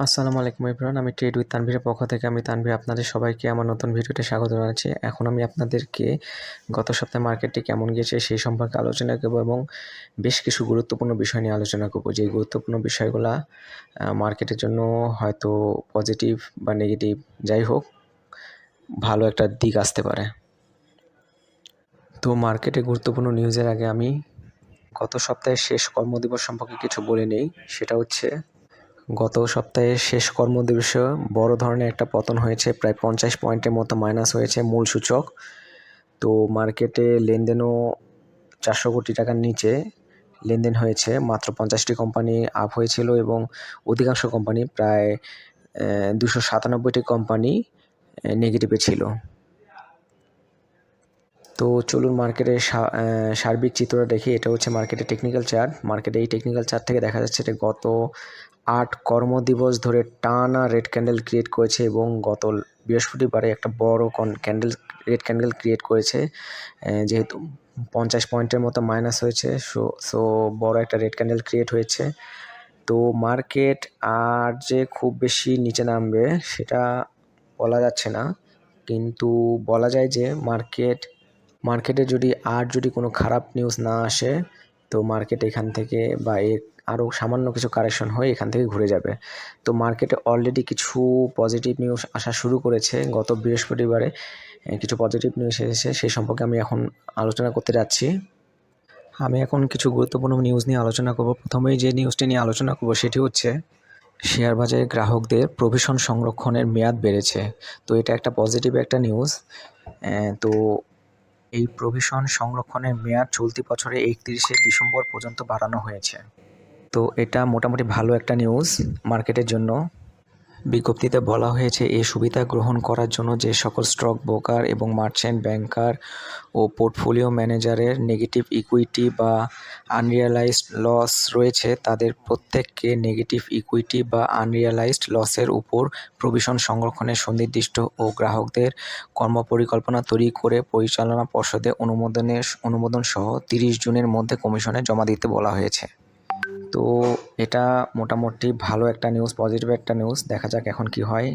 আসসালামু আলাইকুম এভরিওয়ান। আমি ট্রেড উইথ তানভীরের পক্ষ থেকে আমি তানভীর আপনাদের সবাইকে আমার নতুন ভিডিওতে স্বাগত জানাচ্ছি। এখন আমি আপনাদেরকে গত সপ্তাহে মার্কেটটি কেমন গিয়েছে সেই সম্পর্কে আলোচনা করব এবং বেশ কিছু গুরুত্বপূর্ণ বিষয় নিয়ে আলোচনা করব। যেই গুরুত্বপূর্ণ বিষয়গুলা মার্কেটের জন্য হয়তো পজিটিভ বা নেগেটিভ যাই হোক ভালো একটা দিক আসতে পারে। তো মার্কেটে গুরুত্বপূর্ণ নিউজের আগে আমি গত সপ্তাহের শেষ কর্মদিবস সম্পর্কে কিছু বলে নেই। সেটা হচ্ছে গত সপ্তাহে শেষ কর্মদিবসে বড় ধরনের একটা পতন হয়েছে, প্রায় 50 পয়েন্টের মতো মাইনাস হয়েছে মূল সূচক। তো মার্কেটে লেনদেনও 400 কোটি টাকার নিচে লেনদেন হয়েছে। মাত্র 50টি কোম্পানি আপ হয়েছিল এবং অধিকাংশ কোম্পানি প্রায় 297টি কোম্পানি নেগেটিভে ছিল। তো চলুন মার্কেটের সার্বিক চিত্রটা দেখি। এটা হচ্ছে মার্কেটের টেকনিক্যাল চার্ট। মার্কেটে এই টেকনিক্যাল চার্ট থেকে দেখা যাচ্ছে যে গত 8 কর্মদিবস ধরে টানা রেড ক্যান্ডেল ক্রিয়েট করেছে এবং গত বৃহস্পতিবারে একটা বড় রেড ক্যান্ডেল ক্রিয়েট করেছে। যেহেতু 50 পয়েন্টের মতো মাইনাস হয়েছে, সো বড় একটা রেড ক্যান্ডেল ক্রিয়েট হয়েছে। তো মার্কেট আর যে খুব বেশি নিচে নামবে সেটা বলা যাচ্ছে না, কিন্তু বলা যায় যে মার্কেটে যদি কোনো খারাপ নিউজ না আসে তো মার্কেট এখান থেকে বা এর আরও সামান্য কিছু কারেকশন হয়ে এখান থেকে ঘুরে যাবে। তো মার্কেটে অলরেডি কিছু পজিটিভ নিউজ আসা শুরু করেছে। গত বৃহস্পতিবারে কিছু পজিটিভ নিউজ এসেছে, সেই সম্পর্কে আমি এখন আলোচনা করতে যাচ্ছি। আমি এখন কিছু গুরুত্বপূর্ণ নিউজ নিয়ে আলোচনা করব। প্রথমেই যে নিউজটি নিয়ে আলোচনা করব সেটি হচ্ছে শেয়ার বাজারে গ্রাহকদের প্রভিশন সংরক্ষণের মেয়াদ বেড়েছে। তো এটা একটা পজিটিভ একটা নিউজ। তো এই প্রভিশন সংরক্ষণের মেয়াদ চলতি বছরের 31শে ডিসেম্বর পর্যন্ত বাড়ানো হয়েছে। তো এটা মোটামুটি ভালো একটা নিউজ মার্কেটের জন্য। বিজ্ঞপ্তিতে বলা হয়েছে এই সুবিধা গ্রহণ করার জন্য যে সকল স্টক ব্রোকার এবং মার্চেন্ট ব্যাংকার ও পোর্টফোলিও ম্যানেজারের নেগেটিভ ইকুইটি বা আনরিয়ালাইজড লস রয়েছে তাদের প্রত্যেককে নেগেটিভ ইকুইটি বা আনরিয়ালাইজড লসের উপর প্রভিশন সংরক্ষণের সুনির্দিষ্ট ও গ্রাহকদের কর্মপরিকল্পনা তৈরি করে পরিচালনা পর্ষদে অনুমোদন সহ 30 জুনের মধ্যে কমিশনে জমা দিতে বলা হয়েছে। তো এটা মোটামুটি ভালো একটা নিউজ, পজিটিভ একটা নিউজ। দেখা যাক এখন কি হয়।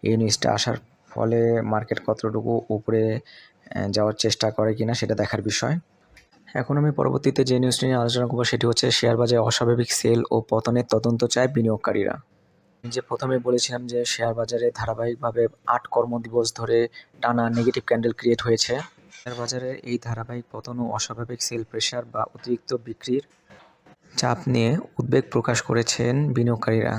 এই নিউজটা আসার ফলে মার্কেট কতটুকু উপরে যাওয়ার চেষ্টা করে কিনা সেটা দেখার বিষয়। এখন আমি পরবর্তীতে যে নিউজটি নিয়ে আলোচনা করবো সেটি হচ্ছে শেয়ার বাজারে অস্বাভাবিক সেল ও পতনের তদন্ত চায় বিনিয়োগকারীরা। যে প্রথমে বলেছিলাম যে শেয়ার বাজারে ধারাবাহিকভাবে 8 কর্মদিবস ধরে টানা নেগেটিভ ক্যান্ডেল ক্রিয়েট হয়েছে। শেয়ার বাজারে এই ধারাবাহিক পতন ও অস্বাভাবিক সেল প্রেশার বা অতিরিক্ত বিক্রির চাপ নিয়ে উদ্বেগ প্রকাশ করেছেন বিনিয়োগকারীরা।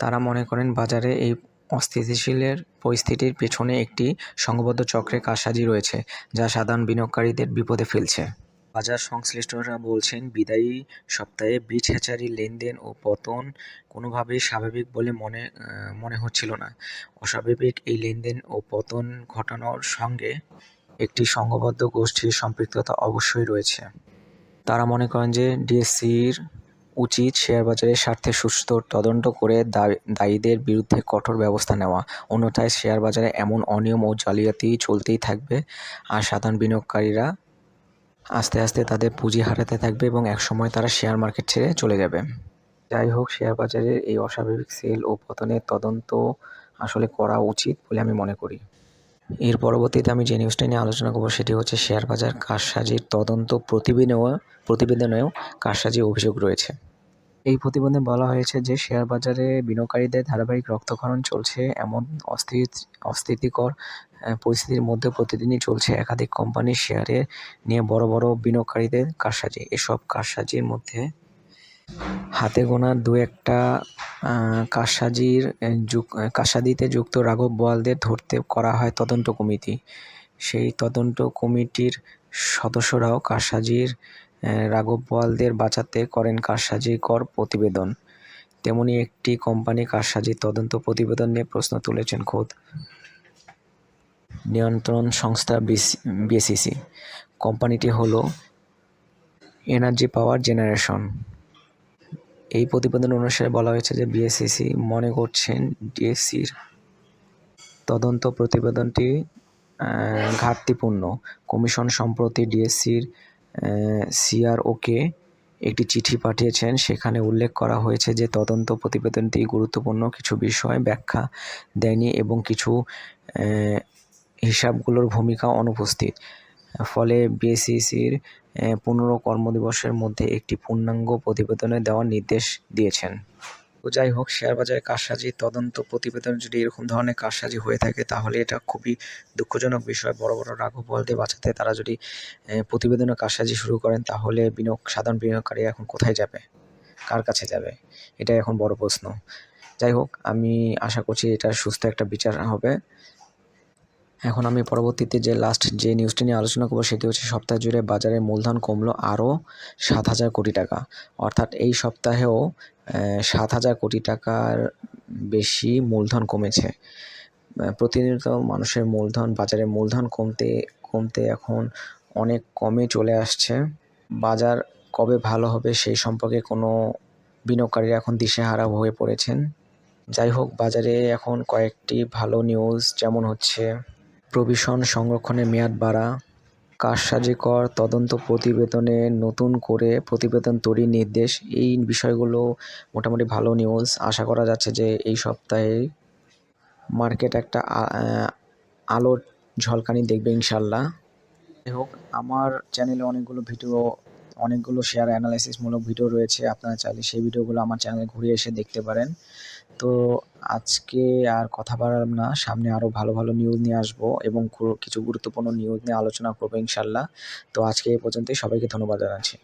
তারা মনে করেন বাজারে এই অস্থিতিশীলের পরিস্থিতির পেছনে একটি সংঘবদ্ধ চক্রের কারসাজি রয়েছে, যা সাধারণ বিনিয়োগকারীদের বিপদে ফেলছে। বাজার সংশ্লিষ্টরা বলছেন বিদায়ী সপ্তাহে বীজ হ্যাচারির লেনদেন ও পতন কোনোভাবেই স্বাভাবিক বলে মনে হচ্ছিল না। অস্বাভাবিক এই লেনদেন ও পতন ঘটানোর সঙ্গে একটি সংঘবদ্ধ গোষ্ঠীর সম্পৃক্ততা অবশ্যই রয়েছে। তারা মনে করেন যে ডিএসসির উচিত শেয়ার বাজারের স্বার্থে সুষ্ঠু তদন্ত করে দায়ীদের বিরুদ্ধে কঠোর ব্যবস্থা নেওয়া। অন্যথায় শেয়ার বাজারে এমন অনিয়ম ও জালিয়াতি চলতেই থাকবে আর সাধারণ বিনিয়োগকারীরা আস্তে আস্তে তাদের পুঁজি হারাতে থাকবে এবং একসময় তারা শেয়ার মার্কেট ছেড়ে চলে যাবে। যাই হোক, শেয়ার বাজারের এই অস্বাভাবিক সেল ও পতনের তদন্ত আসলে করা উচিত বলে আমি মনে করি। এর পরবর্তীতে আমি যে নিউজটা নিয়ে আলোচনা করব সেটি হচ্ছে শেয়ার বাজার কারসাজির তদন্ত প্রতিবেদনেও কারসাজির অভিযোগ রয়েছে। এই প্রতিবেদনে বলা হয়েছে যে শেয়ার বাজারে বিনিয়োগকারীদের ধারাবাহিক রক্তক্ষরণ চলছে। এমন অস্থিতিকর পরিস্থিতির মধ্যে প্রতিদিনই চলছে একাধিক কোম্পানির শেয়ারে নিয়ে বড় বড় বিনিয়োগকারীদের কারসাজি। এসব কারসাজির মধ্যে হাতে গোনা দু একটা কারসাজিতে যুক্ত রাঘব বোয়ালদের ধরতে করা হয় তদন্ত কমিটি। সেই তদন্ত কমিটির সদস্যরাও কারসাজির রাঘব বোয়ালদের বাঁচাতে করেন কারসাজিকর প্রতিবেদন। তেমনি একটি কোম্পানি কারসাজির তদন্ত প্রতিবেদন নিয়ে প্রশ্ন তুলেছেন খোদ নিয়ন্ত্রণ সংস্থা বিএসইসি। কোম্পানিটি হলো এনার্জি পাওয়ার জেনারেশন। এই প্রতিবেদন অনুসারে বলা হয়েছে যে বিএসইসি মনে করছেন ডিএসসির তদন্ত প্রতিবেদনটি ঘাটতিপূর্ণ। কমিশন সম্প্রতি ডিএসসির সিআরওকে একটি চিঠি পাঠিয়েছেন। সেখানে উল্লেখ করা হয়েছে যে তদন্ত প্রতিবেদনটি গুরুত্বপূর্ণ কিছু বিষয় ব্যাখ্যা দেয়নি এবং কিছু হিসাবগুলোর ভূমিকা অনুপস্থিত। ফলে বিএসইসির 15 কর্মদিবসের মধ্যে একটি পূর্ণাঙ্গ প্রতিবেদনে দেওয়ার নির্দেশ দিয়েছেন। তো যাই হোক, শেয়ার বাজারে কারসাজি তদন্ত প্রতিবেদনে যদি এরকম ধরনের কারসাজি হয়ে থাকে তাহলে এটা খুবই দুঃখজনক বিষয়। বড় বড় রাঘববোয়ালদের বাঁচাতে তারা যদি প্রতিবেদনে কারসাজি শুরু করেন তাহলে সাধারণ বিনিয়োগকারী এখন কোথায় যাবে, কার কাছে যাবে, এটাই এখন বড় প্রশ্ন। যাই হোক, আমি আশা করছি এটা সুস্থ একটা বিচার হবে। এখন আমি পরবর্তীতে যে নিউজটি নিয়ে আলোচনা করবো সেটি হচ্ছে সপ্তাহ জুড়ে বাজারে মূলধন কমলো আরও 7,000 কোটি টাকা। অর্থাৎ এই সপ্তাহেও 7,000 কোটি টাকার বেশি মূলধন কমেছে। প্রতিনিয়ত মানুষের বাজারে মূলধন কমতে এখন অনেক কমে চলে আসছে। বাজার কবে ভালো হবে সেই সম্পর্কে কোনো বিনিয়োগকারীরা এখন দিশেহারা হয়ে পড়েছেন। যাই হোক, বাজারে এখন কয়েকটি ভালো নিউজ, যেমন হচ্ছে প্রভিশন সংরক্ষণের মেয়াদ বাড়া, কারসাজিকর তদন্ত প্রতিবেদনে নতুন করে প্রতিবেদন তৈরির নির্দেশ। এই বিষয়গুলো মোটামুটি ভালো নিউজ। আশা করা যাচ্ছে যে এই সপ্তাহে মার্কেট একটা আলোর ঝলকানি দেখবে ইনশাল্লাহ। যাই হোক, আমার চ্যানেলে অনেকগুলো শেয়ার অ্যানালাইসিসমূলক ভিডিও রয়েছে। আপনারা চাইলে সেই ভিডিওগুলো আমার চ্যানেলে ঘুরে এসে দেখতে পারেন। তো আজকে আর কথা বাড়ালাম না, সামনে আরও ভালো ভালো নিউজ নিয়ে আসবো এবং কিছু গুরুত্বপূর্ণ নিউজ নিয়ে আলোচনা করবো ইনশাল্লাহ। তো আজকে এই পর্যন্তই, সবাইকে ধন্যবাদ জানাচ্ছি।